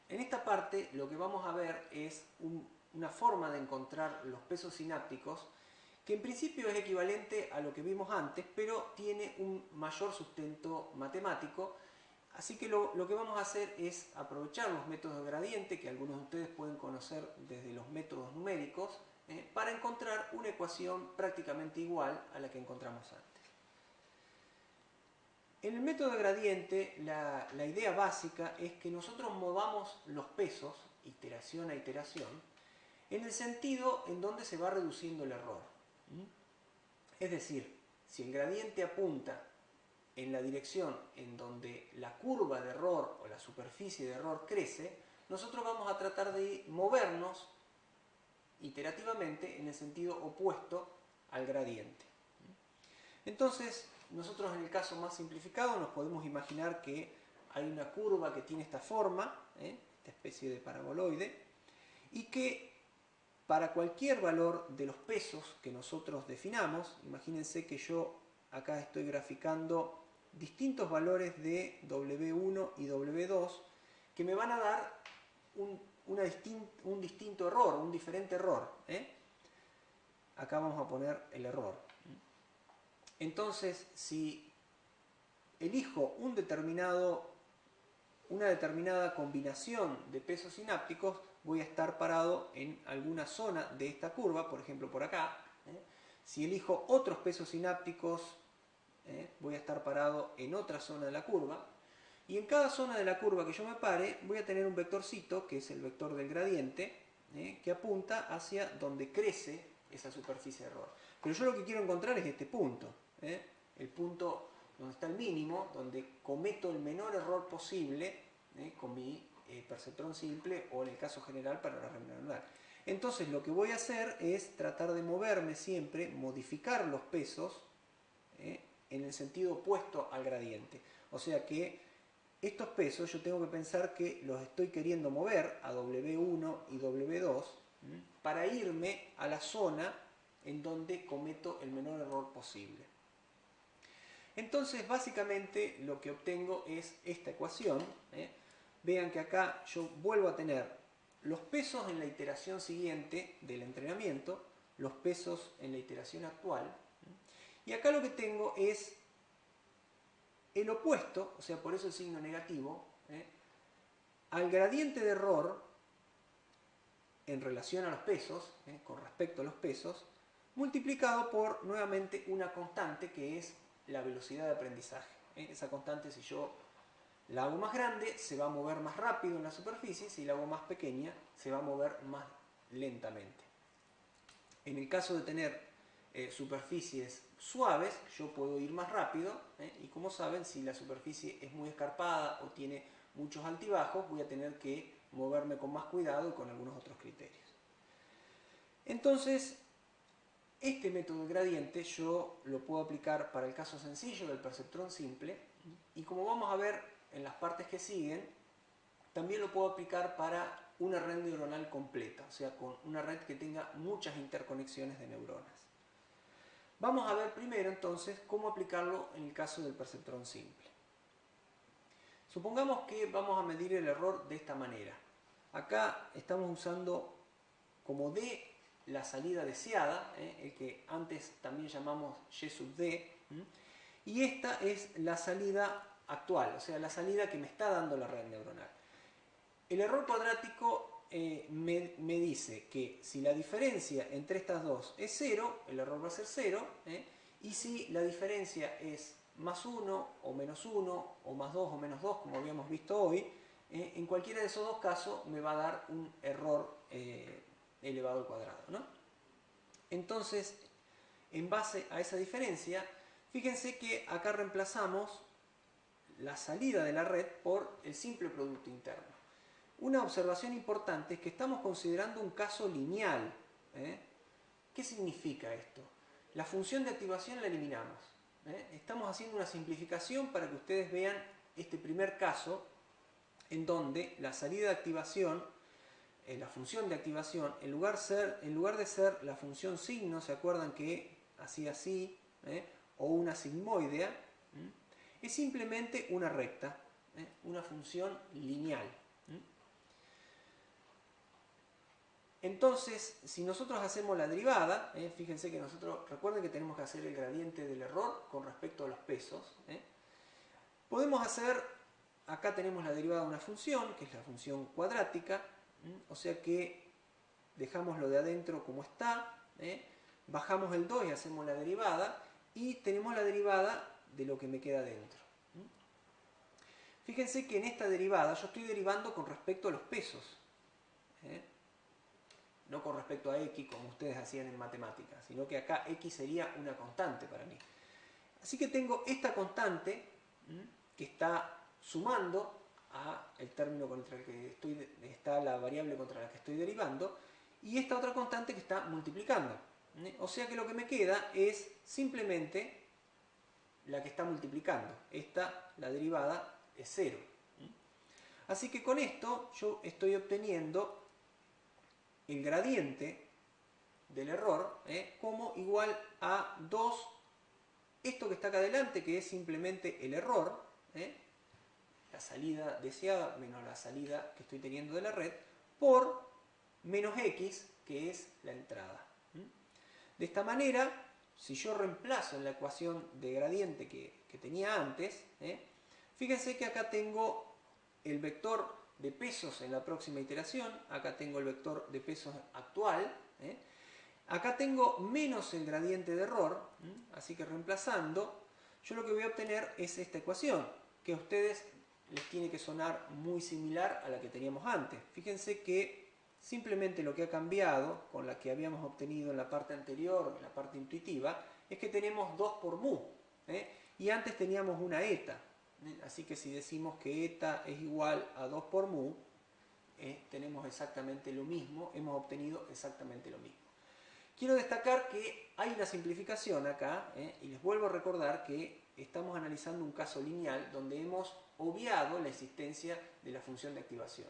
En esta parte lo que vamos a ver es una forma de encontrar los pesos sinápticos que en principio es equivalente a lo que vimos antes, pero tiene un mayor sustento matemático. Así que lo que vamos a hacer es aprovechar los métodos de gradiente, que algunos de ustedes pueden conocer desde los métodos numéricos, para encontrar una ecuación prácticamente igual a la que encontramos antes. En el método de gradiente, la idea básica es que nosotros movamos los pesos, iteración a iteración, en el sentido en donde se va reduciendo el error. Es decir, si el gradiente apunta en la dirección en donde la curva de error o la superficie de error crece, nosotros vamos a tratar de movernos iterativamente en el sentido opuesto al gradiente. Entonces, nosotros en el caso más simplificado nos podemos imaginar que hay una curva que tiene esta forma, esta especie de paraboloide, y que para cualquier valor de los pesos que nosotros definamos, imagínense que yo acá estoy graficando distintos valores de W1 y W2 que me van a dar un distinto error, un diferente error. Acá vamos a poner el error. Entonces, si elijo una determinada combinación de pesos sinápticos, voy a estar parado en alguna zona de esta curva, por ejemplo por acá. Si elijo otros pesos sinápticos, voy a estar parado en otra zona de la curva. Y en cada zona de la curva que yo me pare, voy a tener un vectorcito, que es el vector del gradiente, que apunta hacia donde crece esa superficie de error. Pero yo lo que quiero encontrar es este punto, el punto donde está el mínimo, donde cometo el menor error posible con mi perceptrón simple o en el caso general para la red neuronal. Entonces lo que voy a hacer es tratar de moverme siempre, modificar los pesos en el sentido opuesto al gradiente. O sea que estos pesos yo tengo que pensar que los estoy queriendo mover a W1 y W2 para irme a la zona en donde cometo el menor error posible. Entonces básicamente lo que obtengo es esta ecuación. Vean que acá yo vuelvo a tener los pesos en la iteración siguiente del entrenamiento, los pesos en la iteración actual, y acá lo que tengo es el opuesto, o sea, por eso el signo negativo, al gradiente de error en relación a los pesos, con respecto a los pesos, multiplicado por nuevamente una constante que es la velocidad de aprendizaje. Esa constante, si yo la hago más grande, se va a mover más rápido en la superficie, si la hago más pequeña, se va a mover más lentamente. En el caso de tener superficies suaves, yo puedo ir más rápido, y como saben, si la superficie es muy escarpada o tiene muchos altibajos, voy a tener que moverme con más cuidado y con algunos otros criterios. Entonces, este método de gradiente yo lo puedo aplicar para el caso sencillo del perceptrón simple, y como vamos a ver en las partes que siguen, también lo puedo aplicar para una red neuronal completa, o sea, con una red que tenga muchas interconexiones de neuronas. Vamos a ver primero entonces cómo aplicarlo en el caso del perceptrón simple. Supongamos que vamos a medir el error de esta manera. Acá estamos usando como D la salida deseada, el que antes también llamamos Y sub D, y esta es la salida actual, o sea, la salida que me está dando la red neuronal. El error cuadrático me dice que si la diferencia entre estas dos es 0, el error va a ser 0, y si la diferencia es más 1 o menos 1 o más 2 o menos 2, como habíamos visto hoy, en cualquiera de esos dos casos me va a dar un error elevado al cuadrado, ¿no? Entonces, en base a esa diferencia, fíjense que acá reemplazamos la salida de la red por el simple producto interno. Una observación importante es que estamos considerando un caso lineal. ¿Qué significa esto? La función de activación la eliminamos. Estamos haciendo una simplificación para que ustedes vean este primer caso en donde la salida de activación, la función de activación, en lugar de ser la función signo, ¿se acuerdan que hacía así? O una sigmoidea, es simplemente una recta, una función lineal. Entonces, si nosotros hacemos la derivada, fíjense que recuerden que tenemos que hacer el gradiente del error con respecto a los pesos. Podemos hacer, acá tenemos la derivada de una función, que es la función cuadrática, o sea que dejamos lo de adentro como está, bajamos el 2 y hacemos la derivada, y tenemos la derivada de lo que me queda dentro. Fíjense que en esta derivada yo estoy derivando con respecto a los pesos, no con respecto a x como ustedes hacían en matemáticas, sino que acá x sería una constante para mí. Así que tengo esta constante que está sumando a el término contra el que está la variable contra la que estoy derivando, y esta otra constante que está multiplicando. O sea que lo que me queda es simplemente la que está multiplicando. La derivada es 0. Así que con esto yo estoy obteniendo el gradiente del error como igual a 2, esto que está acá adelante, que es simplemente el error, la salida deseada menos la salida que estoy teniendo de la red, por menos x, que es la entrada. De esta manera, si yo reemplazo en la ecuación de gradiente que tenía antes, fíjense que acá tengo el vector de pesos en la próxima iteración, acá tengo el vector de pesos actual, acá tengo menos el gradiente de error, así que reemplazando, yo lo que voy a obtener es esta ecuación, que a ustedes les tiene que sonar muy similar a la que teníamos antes. Fíjense que simplemente lo que ha cambiado con la que habíamos obtenido en la parte anterior, en la parte intuitiva, es que tenemos 2 por mu, y antes teníamos una eta. Así que si decimos que eta es igual a 2 por mu, tenemos exactamente lo mismo, hemos obtenido exactamente lo mismo. Quiero destacar que hay una simplificación acá, y les vuelvo a recordar que estamos analizando un caso lineal donde hemos obviado la existencia de la función de activación.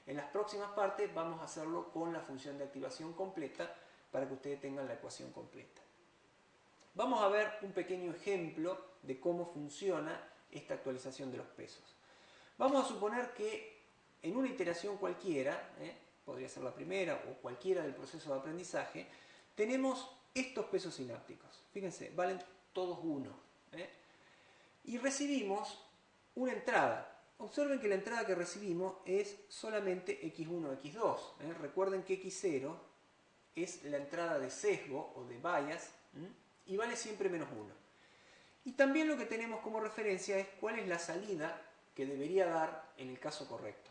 En las próximas partes vamos a hacerlo con la función de activación completa para que ustedes tengan la ecuación completa. Vamos a ver un pequeño ejemplo de cómo funciona esta actualización de los pesos. Vamos a suponer que en una iteración cualquiera, podría ser la primera o cualquiera del proceso de aprendizaje, tenemos estos pesos sinápticos. Fíjense, valen todos 1. Y recibimos una entrada. Observen que la entrada que recibimos es solamente x1, x2. Recuerden que x0 es la entrada de sesgo o de bias y vale siempre menos 1. Y también lo que tenemos como referencia es cuál es la salida que debería dar en el caso correcto.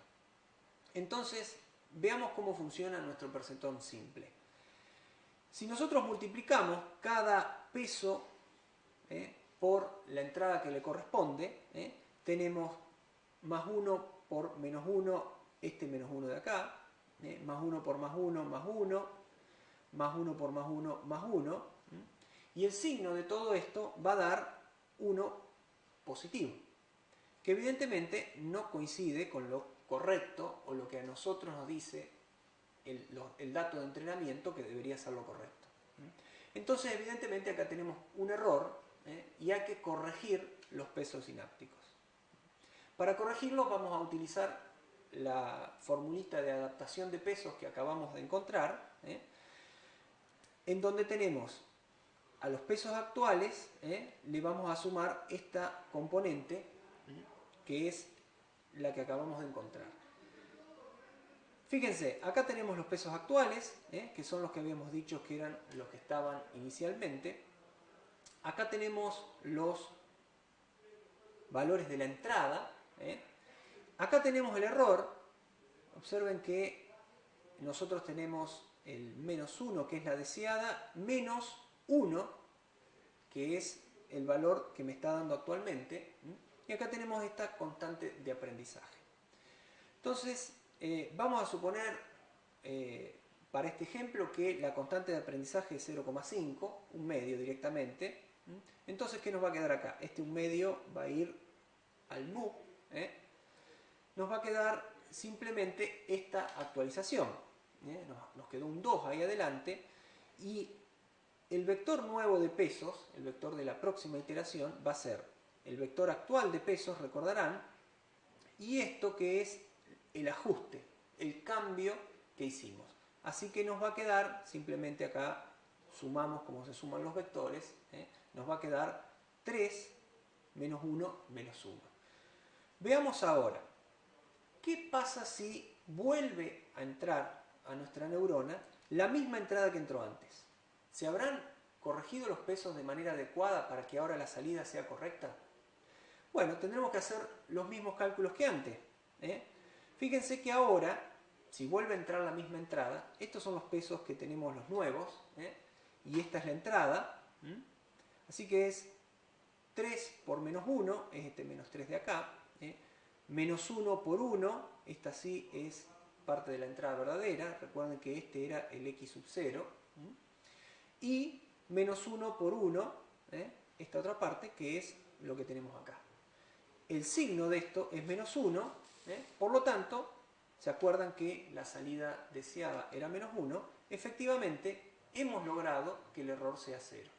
Entonces, veamos cómo funciona nuestro percentón simple. Si nosotros multiplicamos cada peso por la entrada que le corresponde, tenemos más 1 por menos 1, este menos 1 de acá, más 1 por más 1, más 1, más 1 por más 1, más 1, y el signo de todo esto va a dar 1 positivo, que evidentemente no coincide con lo correcto o lo que a nosotros nos dice el dato de entrenamiento que debería ser lo correcto. Entonces evidentemente acá tenemos un error y hay que corregir los pesos sinápticos. Para corregirlos vamos a utilizar la formulita de adaptación de pesos que acabamos de encontrar, en donde tenemos a los pesos actuales, le vamos a sumar esta componente, que es la que acabamos de encontrar. Fíjense, acá tenemos los pesos actuales, que son los que habíamos dicho que eran los que estaban inicialmente. Acá tenemos los valores de la entrada. Acá tenemos el error. Observen que nosotros tenemos el menos 1, que es la deseada, menos 1, que es el valor que me está dando actualmente. Y acá tenemos esta constante de aprendizaje. Entonces, vamos a suponer, para este ejemplo, que la constante de aprendizaje es 0,5, un medio directamente. Entonces, ¿qué nos va a quedar acá? Un medio va a ir al mu. Nos va a quedar simplemente esta actualización. Nos quedó un 2 ahí adelante. Y el vector nuevo de pesos, el vector de la próxima iteración, va a ser el vector actual de pesos, recordarán, y esto que es el ajuste, el cambio que hicimos. Así que nos va a quedar, simplemente acá sumamos como se suman los vectores, nos va a quedar 3 menos 1 menos 1. Veamos ahora, ¿qué pasa si vuelve a entrar a nuestra neurona la misma entrada que entró antes? ¿Se habrán corregido los pesos de manera adecuada para que ahora la salida sea correcta? Bueno, tendremos que hacer los mismos cálculos que antes. Fíjense que ahora, si vuelve a entrar la misma entrada, estos son los pesos que tenemos los nuevos, y esta es la entrada. Así que es 3 por menos 1, es este menos 3 de acá. Menos 1 por 1, esta sí es parte de la entrada verdadera. Recuerden que este era el x sub 0. Y menos 1 por 1, esta otra parte, que es lo que tenemos acá. El signo de esto es menos 1, por lo tanto, ¿se acuerdan que la salida deseada era menos 1? Efectivamente, hemos logrado que el error sea 0.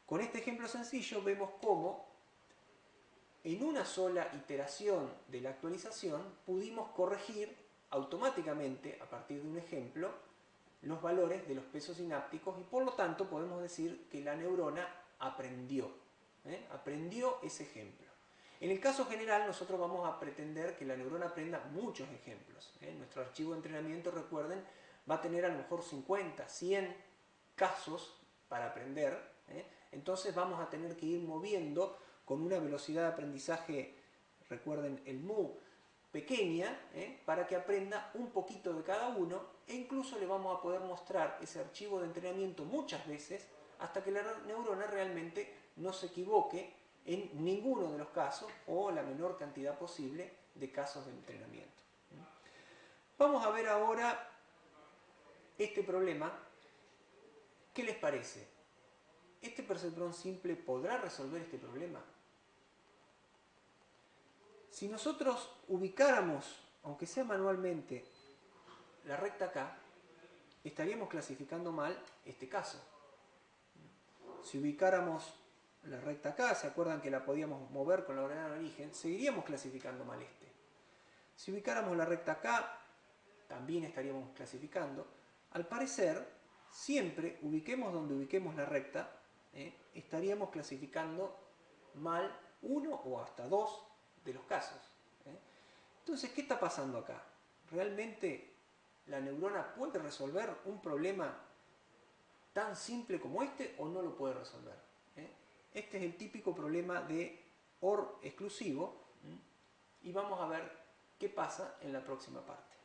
Con este ejemplo sencillo vemos cómo en una sola iteración de la actualización pudimos corregir automáticamente, a partir de un ejemplo, los valores de los pesos sinápticos y por lo tanto podemos decir que la neurona aprendió. Aprendió ese ejemplo. En el caso general nosotros vamos a pretender que la neurona aprenda muchos ejemplos. Nuestro archivo de entrenamiento, recuerden, va a tener a lo mejor 50, 100 casos para aprender. Entonces vamos a tener que ir moviendo con una velocidad de aprendizaje, recuerden el mu, pequeña, para que aprenda un poquito de cada uno e incluso le vamos a poder mostrar ese archivo de entrenamiento muchas veces hasta que la neurona realmente no se equivoque en ninguno de los casos o la menor cantidad posible de casos de entrenamiento. Vamos a ver ahora este problema. ¿Qué les parece? ¿Este perceptrón simple podrá resolver este problema? Si nosotros ubicáramos, aunque sea manualmente, la recta acá, estaríamos clasificando mal este caso. Si ubicáramos la recta acá, ¿se acuerdan que la podíamos mover con la ordenada de origen? Seguiríamos clasificando mal este. Si ubicáramos la recta acá, también estaríamos clasificando. Al parecer, siempre ubiquemos donde ubiquemos la recta, estaríamos clasificando mal uno o hasta dos de los casos. Entonces, ¿qué está pasando acá? ¿Realmente la neurona puede resolver un problema tan simple como este o no lo puede resolver? Este es el típico problema de OR exclusivo y vamos a ver qué pasa en la próxima parte.